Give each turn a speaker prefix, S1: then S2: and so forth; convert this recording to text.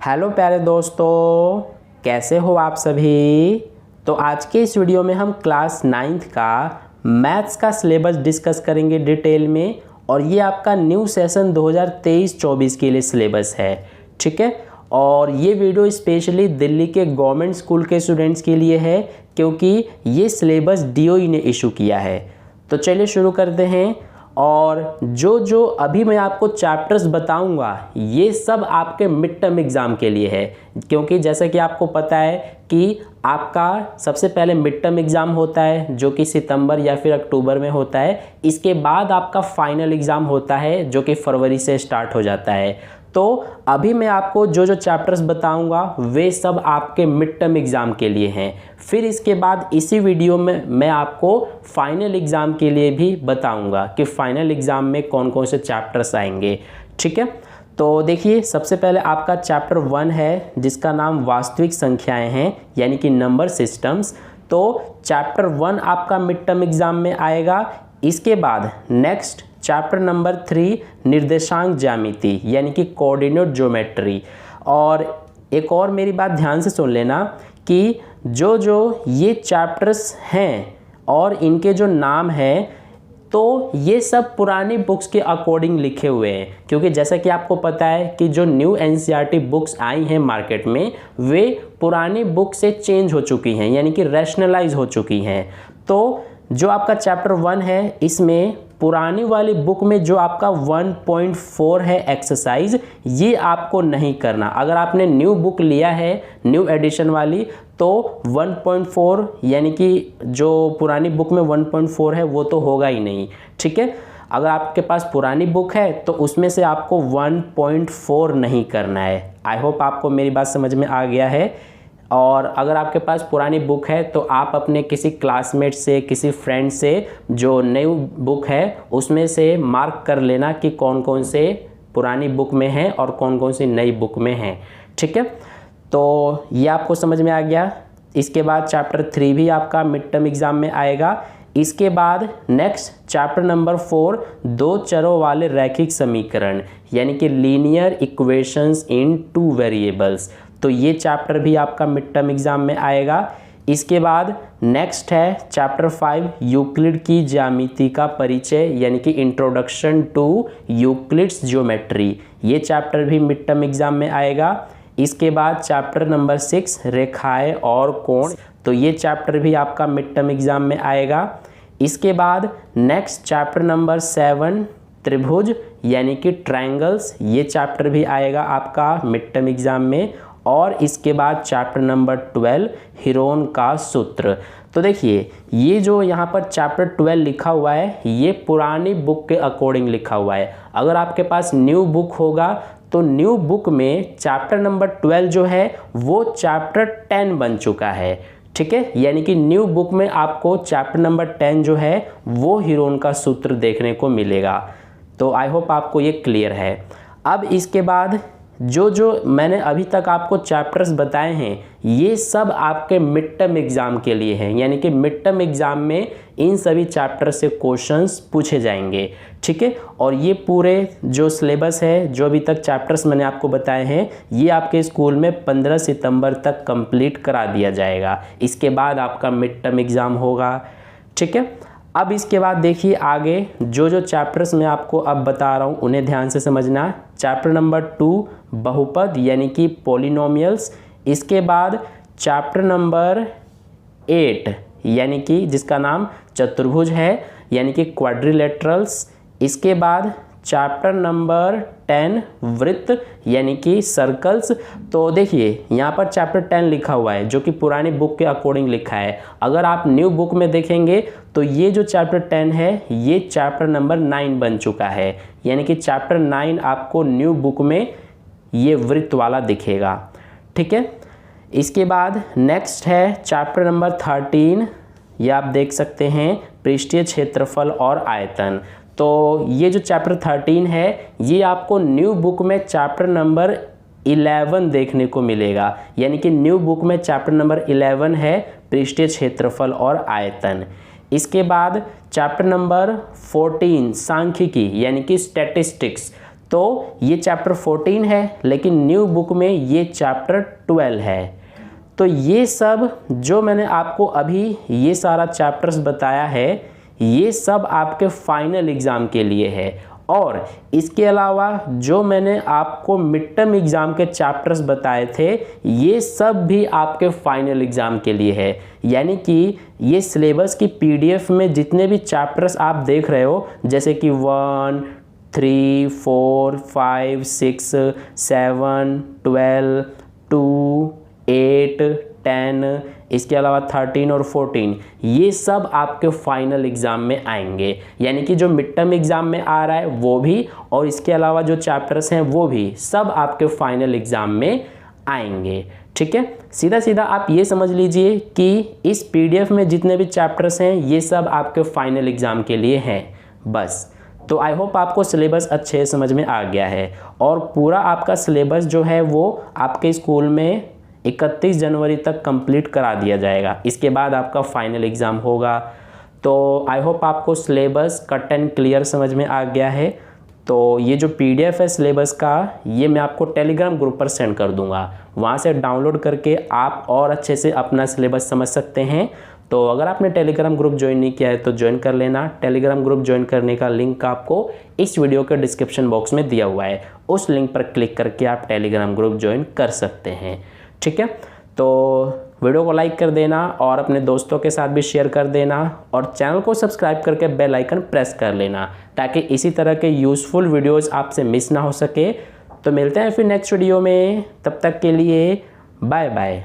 S1: Hello प्यारे दोस्तों, कैसे हो आप सभी। तो आज के इस वीडियो में हम क्लास 9th का मैथ्स का सिलेबस डिस्कस करेंगे डिटेल में। और ये आपका न्यू सेशन 2023-24 के लिए सिलेबस है, ठीक है। और ये वीडियो स्पेशली दिल्ली के गवर्नमेंट स्कूल के स्टूडेंट्स के लिए है, क्योंकि ये सिलेबस DOE ने इशू किया है। तो चलिए शुरू करते हैं। और जो अभी मैं आपको चैप्टर्स बताऊंगा ये सब आपके मिड टर्म एग्ज़ाम के लिए है, क्योंकि जैसा कि आपको पता है कि आपका सबसे पहले मिड टर्म एग्ज़ाम होता है जो कि सितंबर या फिर अक्टूबर में होता है। इसके बाद आपका फाइनल एग्ज़ाम होता है जो कि फरवरी से स्टार्ट हो जाता है। तो अभी मैं आपको जो चैप्टर्स बताऊंगा वे सब आपके मिड टर्म एग्ज़ाम के लिए हैं। फिर इसके बाद इसी वीडियो में मैं आपको फाइनल एग्ज़ाम के लिए भी बताऊंगा कि फाइनल एग्ज़ाम में कौन कौन से चैप्टर्स आएंगे, ठीक है। तो देखिए, सबसे पहले आपका चैप्टर 1 है जिसका नाम वास्तविक संख्याएं हैं, यानी कि नंबर सिस्टम्स। तो चैप्टर 1 आपका मिड टर्म एग्ज़ाम में आएगा। इसके बाद नेक्स्ट चैप्टर नंबर 3 निर्देशांक ज्यामिति, यानी कि कोऑर्डिनेट ज्योमेट्री। और एक और मेरी बात ध्यान से सुन लेना कि जो ये चैप्टर्स हैं और इनके जो नाम हैं, तो ये सब पुरानी बुक्स के अकॉर्डिंग लिखे हुए हैं, क्योंकि जैसा कि आपको पता है कि जो न्यू NCERT बुक्स आई हैं मार्केट में वे पुरानी बुक से चेंज हो चुकी हैं, यानी कि रैशनलाइज हो चुकी हैं। तो जो आपका चैप्टर 1 है इसमें पुरानी वाली बुक में जो आपका 1.4 है एक्सरसाइज, ये आपको नहीं करना। अगर आपने न्यू बुक लिया है न्यू एडिशन वाली, तो 1.4 यानी कि जो पुरानी बुक में 1.4 है वो तो होगा ही नहीं, ठीक है। अगर आपके पास पुरानी बुक है तो उसमें से आपको 1.4 नहीं करना है। आई होप आपको मेरी बात समझ में आ गया है। और अगर आपके पास पुरानी बुक है तो आप अपने किसी क्लासमेट से, किसी फ्रेंड से जो नई बुक है उसमें से मार्क कर लेना कि कौन कौन से पुरानी बुक में है और कौन कौन सी नई बुक में है, ठीक है। तो ये आपको समझ में आ गया। इसके बाद चैप्टर 3 भी आपका मिड टर्म एग्ज़ाम में आएगा। इसके बाद नेक्स्ट चैप्टर नंबर 4 दो चरों वाले रैखिक समीकरण, यानी कि लीनियर इक्वेशंस इन 2 वेरिएबल्स। तो ये चैप्टर भी आपका मिड टर्म एग्ज़ाम में आएगा। इसके बाद नेक्स्ट है चैप्टर 5 यूक्लिड की ज्यामिति का परिचय, यानी कि इंट्रोडक्शन टू यूक्लिड्स ज्योमेट्री। ये चैप्टर भी मिड टर्म एग्ज़ाम में आएगा। इसके बाद चैप्टर नंबर 6 रेखाएं और कोण, तो ये चैप्टर भी आपका मिड टर्म एग्ज़ाम में आएगा। इसके बाद नेक्स्ट चैप्टर नंबर 7 त्रिभुज, यानी कि ट्रायंगल्स, ये चैप्टर भी आएगा आपका मिड टर्म एग्ज़ाम में। और इसके बाद चैप्टर नंबर 12 हीरोन का सूत्र। तो देखिए, ये जो यहाँ पर चैप्टर 12 लिखा हुआ है ये पुरानी बुक के अकॉर्डिंग लिखा हुआ है। अगर आपके पास न्यू बुक होगा तो न्यू बुक में चैप्टर नंबर 12 जो है वो चैप्टर 10 बन चुका है, ठीक है। यानी कि न्यू बुक में आपको चैप्टर नंबर 10 जो है वो हीरोन का सूत्र देखने को मिलेगा। तो आई होप आपको ये क्लियर है। अब इसके बाद जो मैंने अभी तक आपको चैप्टर्स बताए हैं ये सब आपके मिड टर्म एग्ज़ाम के लिए हैं, यानी कि मिड टर्म एग्ज़ाम में इन सभी चैप्टर से क्वेश्चंस पूछे जाएंगे, ठीक है। और ये पूरे जो सिलेबस है, जो अभी तक चैप्टर्स मैंने आपको बताए हैं, ये आपके स्कूल में 15 सितंबर तक कंप्लीट करा दिया जाएगा। इसके बाद आपका मिड टर्म एग्ज़ाम होगा, ठीक है। अब इसके बाद देखिए आगे जो चैप्टर्स मैं आपको अब बता रहा हूँ उन्हें ध्यान से समझना। चैप्टर नंबर 2 बहुपद, यानी कि पॉलिनोमियल्स। इसके बाद चैप्टर नंबर 8, यानी कि जिसका नाम चतुर्भुज है, यानी कि क्वाड्रिलेटरल्स। इसके बाद चैप्टर नंबर 10 वृत्त, यानी कि सर्कल्स। तो देखिए यहाँ पर चैप्टर 10 लिखा हुआ है जो कि पुरानी बुक के अकॉर्डिंग लिखा है। अगर आप न्यू बुक में देखेंगे तो ये जो चैप्टर 10 है ये चैप्टर नंबर 9 बन चुका है, यानी कि चैप्टर 9 आपको न्यू बुक में ये वृत्त वाला दिखेगा, ठीक है। इसके बाद नेक्स्ट है चैप्टर नंबर 13, ये आप देख सकते हैं पृष्ठीय क्षेत्रफल और आयतन। तो ये जो चैप्टर 13 है ये आपको न्यू बुक में चैप्टर नंबर 11 देखने को मिलेगा, यानी कि न्यू बुक में चैप्टर नंबर 11 है पृष्ठीय क्षेत्रफल और आयतन। इसके बाद चैप्टर नंबर 14 सांख्यिकी, यानी कि स्टैटिस्टिक्स। तो ये चैप्टर 14 है, लेकिन न्यू बुक में ये चैप्टर 12 है। तो ये सब जो मैंने आपको अभी ये सारा चैप्टर्स बताया है, ये सब आपके फाइनल एग्ज़ाम के लिए है। और इसके अलावा जो मैंने आपको मिड टर्म एग्ज़ाम के चैप्टर्स बताए थे, ये सब भी आपके फाइनल एग्ज़ाम के लिए है। यानी कि ये सिलेबस की PDF में जितने भी चैप्टर्स आप देख रहे हो, जैसे कि 1, 3, 4, 5, 6, 7, 12, 2, 8, 10, इसके अलावा 13 और 14, ये सब आपके फाइनल एग्ज़ाम में आएंगे। यानी कि जो मिड टर्म एग्ज़ाम में आ रहा है वो भी, और इसके अलावा जो चैप्टर्स हैं वो भी, सब आपके फाइनल एग्ज़ाम में आएंगे। ठीक है, सीधा सीधा आप ये समझ लीजिए कि इस PDF में जितने भी चैप्टर्स हैं ये सब आपके फाइनल एग्ज़ाम के लिए हैं बस। तो आई होप आपको सिलेबस अच्छे समझ में आ गया है, और पूरा आपका सिलेबस जो है वो आपके स्कूल में 31 जनवरी तक कंप्लीट करा दिया जाएगा। इसके बाद आपका फाइनल एग्ज़ाम होगा। तो आई होप आपको सिलेबस कट एंड क्लियर समझ में आ गया है। तो ये जो PDF है सिलेबस का, ये मैं आपको टेलीग्राम ग्रुप पर सेंड कर दूंगा। वहाँ से डाउनलोड करके आप और अच्छे से अपना सिलेबस समझ सकते हैं। तो अगर आपने टेलीग्राम ग्रुप ज्वाइन नहीं किया है तो ज्वाइन कर लेना। टेलीग्राम ग्रुप ज्वाइन करने का लिंक आपको इस वीडियो के डिस्क्रिप्शन बॉक्स में दिया हुआ है। उस लिंक पर क्लिक करके आप टेलीग्राम ग्रुप ज्वाइन कर सकते हैं। ठीक है, तो वीडियो को लाइक कर देना और अपने दोस्तों के साथ भी शेयर कर देना, और चैनल को सब्सक्राइब करके बेल आइकन प्रेस कर लेना, ताकि इसी तरह के यूज़फुल वीडियोस आपसे मिस ना हो सके। तो मिलते हैं फिर नेक्स्ट वीडियो में, तब तक के लिए बाय बाय।